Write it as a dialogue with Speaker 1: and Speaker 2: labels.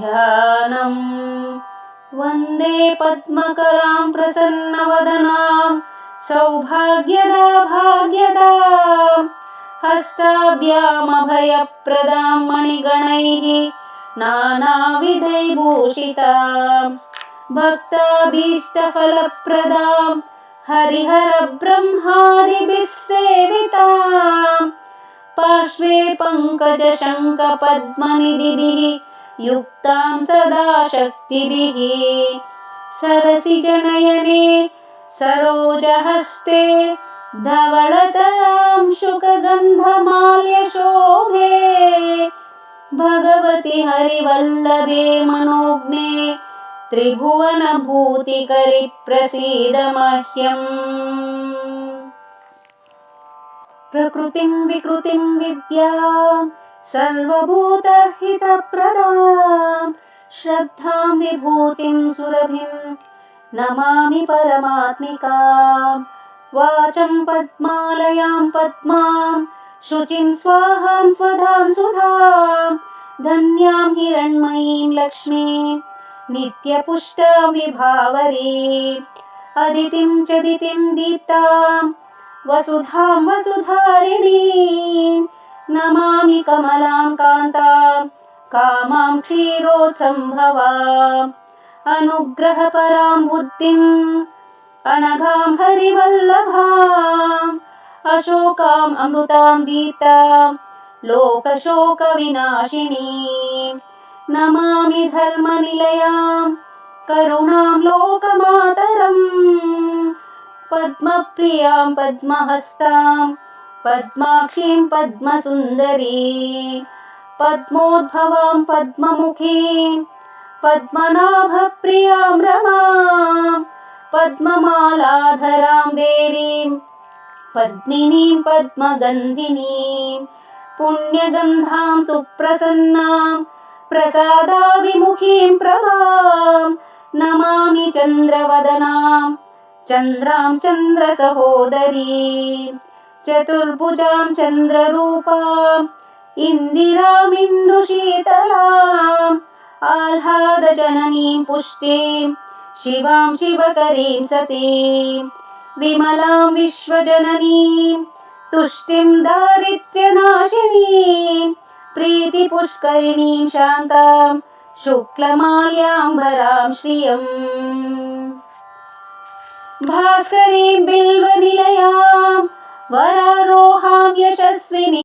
Speaker 1: ध्यानम्। वन्दे पद्मकरां प्रसन्नवदनां सौभाग्यदा भाग्यदाम्। हस्ताभ्यामभयप्रदां मणिगणैः नानाविधैर्भूषिताम्। भक्ताभीष्टफलप्रदां हरिहरब्रह्मादिभिः सेविताम्। पार्श्वे पङ्कजशङ्खपद्मनिधिभिः युक्तां सदा शक्तिभिः। सरसिजनयने सरोजहस्ते धवलतरां शुकगन्धमाल्यशोभे। भगवति हरिवल्लभे मनोज्ञे त्रिभुवनभूतिकरि प्रसीद मह्यम्। प्रकृतिं विकृतिं विद्यां सर्वभूतहितप्रदां श्रद्धां विभूतिं सुरभिं नमामि परमात्मिकां। वाचं पद्मालयां पद्मां शुचिं स्वाहां स्वधां सुधां धन्यां हिरण्मयीं लक्ष्मीं नित्यपुष्टां विभावरीम्। अदितिं च दितिं दीप्तां वसुधां वसुधारिणीं नमामि कमलां कान्तां कामां क्षीरोत्सम्भवाम्। अनुग्रहपरां बुद्धिम् अनघां हरिवल्लभाम् अशोकाम् अमृतां दीप्तां लोकशोकविनाशिनीं नमामि धर्मनिलयां करुणां लोकमातरम्। पद्मप्रियां पद्महस्तां पद्माक्षीं पद्मसुन्दरीं पद्मोद्भवां पद्ममुखीं पद्मनाभप्रियां रमां पद्ममालाधरां देवीं पद्मिनीं पद्मगन्धिनीं पुण्यगन्धां सुप्रसन्नां प्रसादाभिमुखीं प्रभां नमामि चन्द्रवदनां चन्द्रां चन्द्रसहोदरीं चतुर्भुजां चन्द्ररूपां इन्दिरां इन्दुशीतलाम् आह्लादजननीं पुष्टिं शिवां शिवकरीं सतीं विमलां विश्वजननीं तुष्टिं दारिद्र्यनाशिनीं प्रीतिपुष्करिणीं शान्तां शुक्लमाल्याम्बरां श्रियम्। भास्करीं बिल्वनिलयां वरारोहां यशस्विनी